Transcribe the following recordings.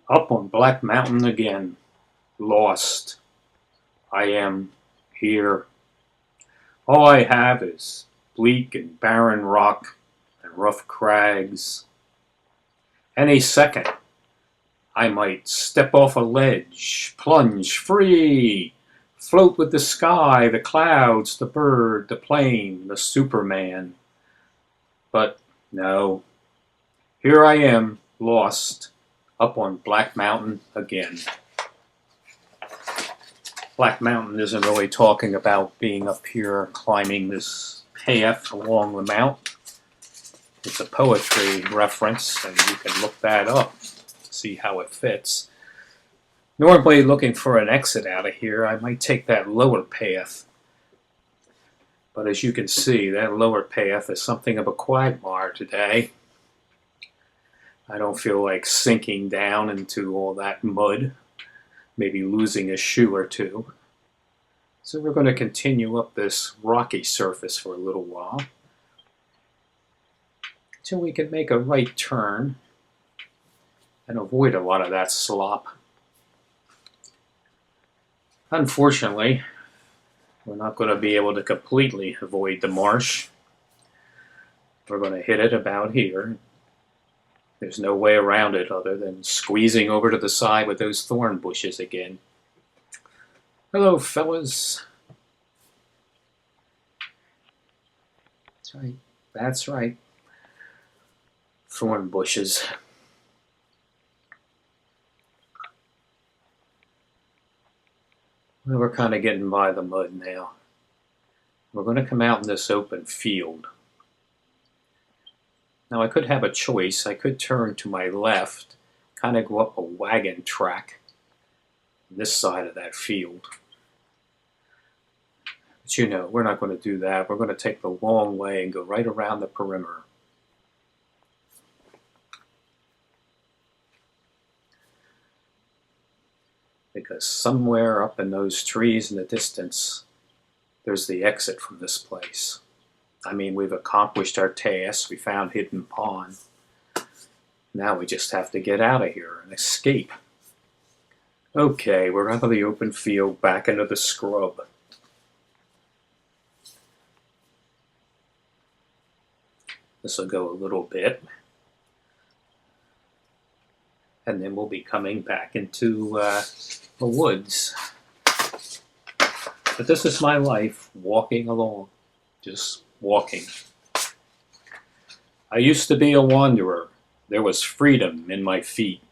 Up on Black Mountain again, lost. I am here. All I have is bleak and barren rock and rough crags. Any second, I might step off a ledge, plunge free, float with the sky, the clouds, the bird, the plane, the Superman. But no, here I am, lost, up on Black Mountain again. Black Mountain isn't really talking about being up here climbing this path along the mount. It's a poetry reference, and you can look that up to see how it fits. Normally looking for an exit out of here, I might take that lower path. But as you can see, that lower path is something of a quagmire today. I don't feel like sinking down into all that mud, maybe losing a shoe or two. So we're going to continue up this rocky surface for a little while until we can make a right turn and avoid a lot of that slop. Unfortunately, we're not going to be able to completely avoid the marsh. We're going to hit it about here. There's no way around it other than squeezing over to the side with those thorn bushes again. Hello, fellas. That's right. That's right. Thorn bushes. Well, we're kind of getting by the mud now. We're going to come out in this open field. Now I could have a choice. I could turn to my left, kind of go up a wagon track on this side of that field. But you know, we're not going to do that. We're going to take the long way and go right around the perimeter. Because somewhere up in those trees in the distance, there's the exit from this place. I mean, we've accomplished our task. We found Hidden Pond. Now we just have to get out of here and escape. Okay, we're out of the open field, back into the scrub. This will go a little bit. And then we'll be coming back into the woods. But this is my life, walking along, just walking. I used to be a wanderer. There was freedom in my feet.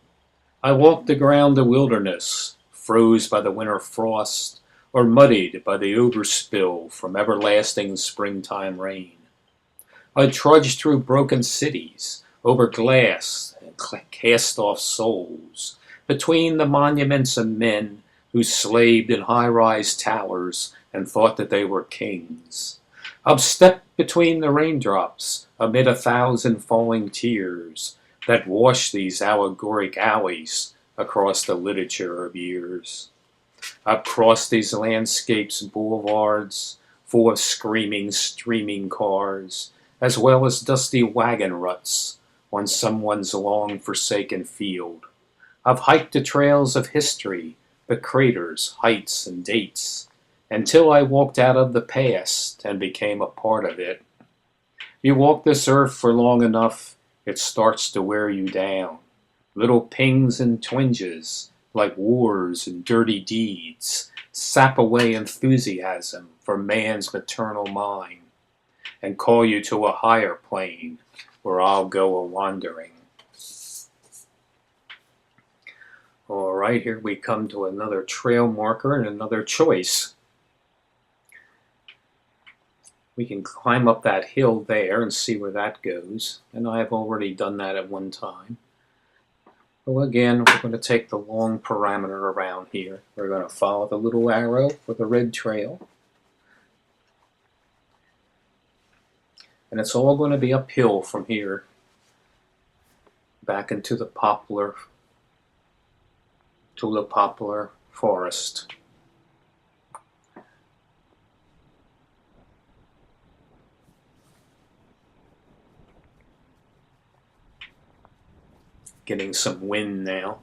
I walked around the wilderness, froze by the winter frost, or muddied by the overspill from everlasting springtime rain. I trudged through broken cities, over glass and cast-off souls, between the monuments of men who slaved in high-rise towers and thought that they were kings. I've stepped between the raindrops amid 1,000 falling tears that wash these allegoric alleys across the literature of years. I've crossed these landscapes' boulevards full of screaming, streaming cars, as well as dusty wagon ruts on someone's long-forsaken field. I've hiked the trails of history, the craters, heights, and dates, until I walked out of the past and became a part of it. You walk this earth for long enough, it starts to wear you down. Little pings and twinges, like wars and dirty deeds, sap away enthusiasm for man's maternal mind, and call you to a higher plane where I'll go a-wandering. All right, here we come to another trail marker and another choice. We can climb up that hill there and see where that goes, and I have already done that at one time. Well, again, we're going to take the long parameter around here. We're going to follow the little arrow for the red trail. And it's all going to be uphill from here, back into the Tulip Poplar forest. Getting some wind now.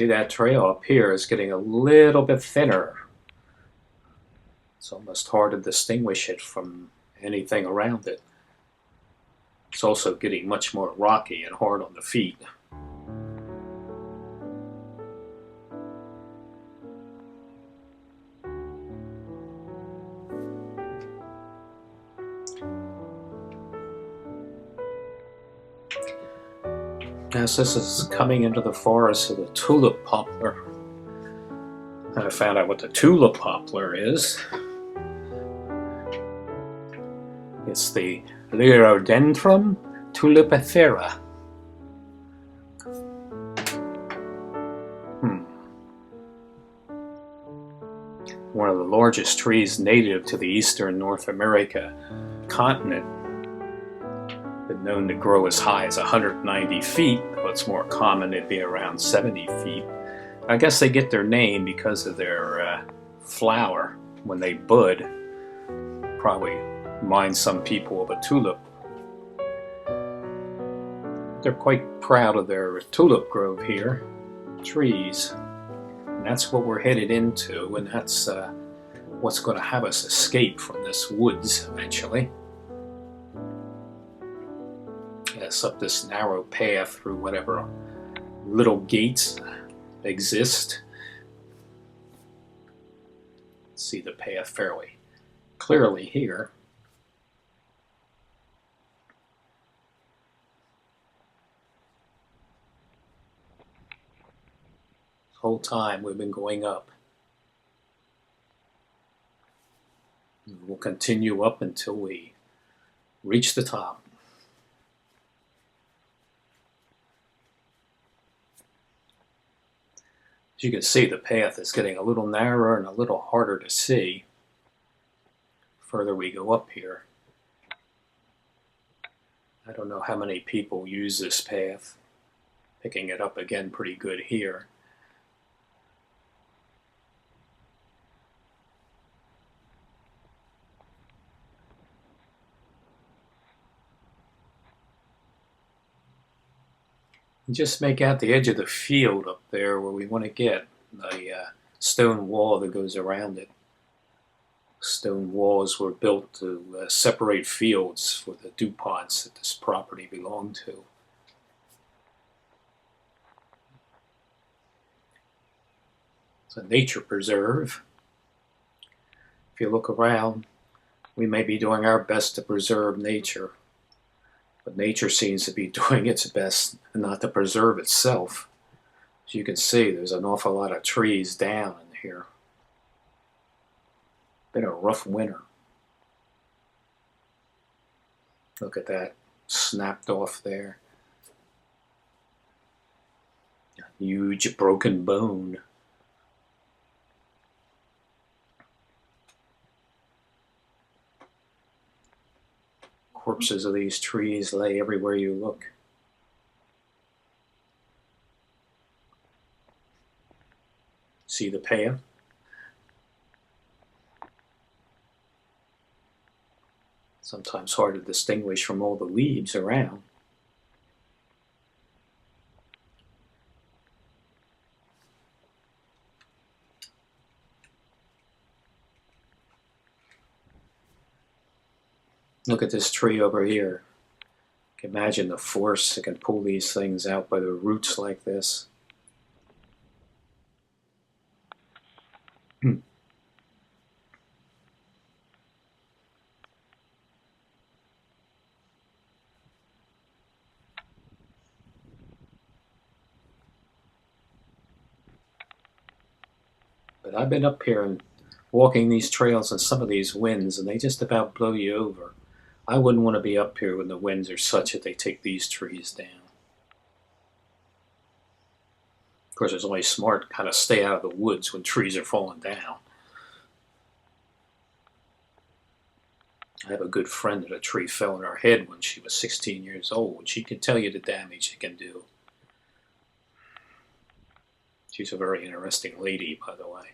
See, that trail up here is getting a little bit thinner. It's almost hard to distinguish it from anything around it. It's also getting much more rocky and hard on the feet. As this is coming into the forest of the Tulip Poplar, I found out what the Tulip Poplar is. It's the Liriodendron tulipifera. One of the largest trees native to the eastern North America continent. Been known to grow as high as 190 feet, though it's more common to be around 70 feet. I guess they get their name because of their flower when they bud. Probably reminds some people of a tulip. They're quite proud of their tulip grove here, trees. And that's what we're headed into, and that's what's going to have us escape from this woods eventually. Yes, up this narrow path through whatever little gates exist. See the path fairly clearly here. The whole time we've been going up. We'll continue up until we reach the top. As you can see, the path is getting a little narrower and a little harder to see the further we go up here. I don't know how many people use this path. Picking it up again pretty good here. Just make out the edge of the field up there where we want to get the stone wall that goes around it. Stone walls were built to separate fields for the duPonts that this property belonged to. It's a nature preserve. If you look around, we may be doing our best to preserve nature. But nature seems to be doing its best not to preserve itself. As you can see, there's an awful lot of trees down in here. Been a rough winter. Look at that, snapped off there. A huge broken bone. Corpses of these trees lay everywhere you look. See the path? Sometimes hard to distinguish from all the leaves around. Look at this tree over here. You can imagine the force that can pull these things out by the roots like this. But I've been up here and walking these trails in some of these winds, and they just about blow you over. I wouldn't want to be up here when the winds are such that they take these trees down. Of course, it's only smart to kind of stay out of the woods when trees are falling down. I have a good friend that a tree fell on her head when she was 16 years old, and she can tell you the damage it can do. She's a very interesting lady, by the way.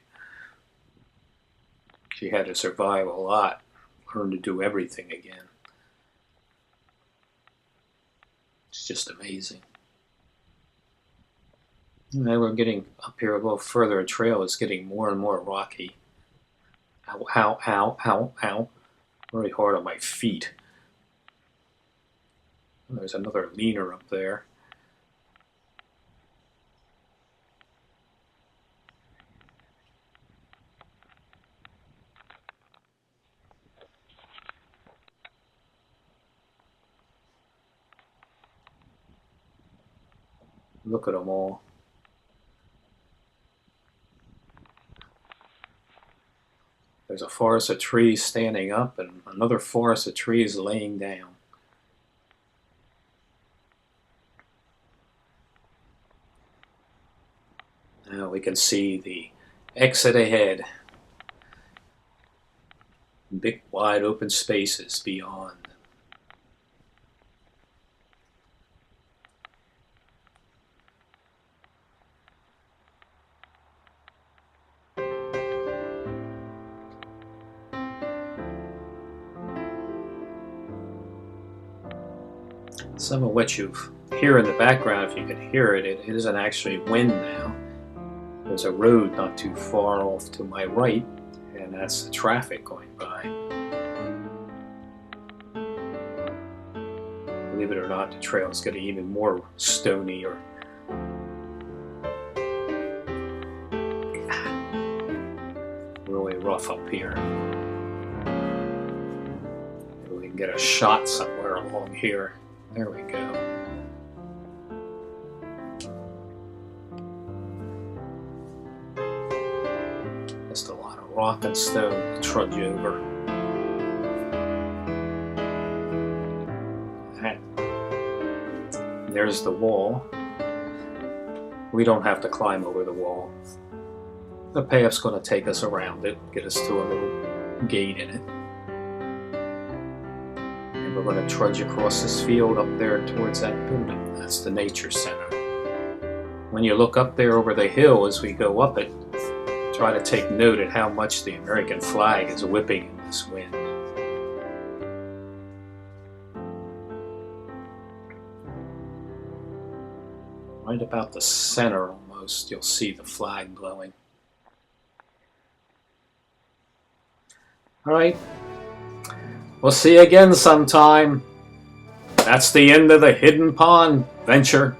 She had to survive a lot, learn to do everything again. It's just amazing. Now we're getting up here a little further. The trail is getting more and more rocky. Ow, ow, ow, ow, ow. Really hard on my feet. There's another leaner up there. Look at them all. There's a forest of trees standing up and another forest of trees laying down. Now we can see the exit ahead. Big wide open spaces beyond. Some of what you hear in the background, if you can hear it, it isn't actually wind now. There's a road not too far off to my right, and that's the traffic going by. Believe it or not, the trail is getting even more stony or really rough up here. Maybe we can get a shot somewhere along here. There we go. Just a lot of rock and stone to trudge over. And there's the wall. We don't have to climb over the wall. The path's going to take us around it, get us to a little gate in it. And we're going to trudge across this field up there towards that building. That's the nature center. When you look up there over the hill as we go up it, try to take note at how much the American flag is whipping in this wind. Right about the center almost, you'll see the flag blowing. All right, we'll see you again sometime. That's the end of the Hidden Pond venture.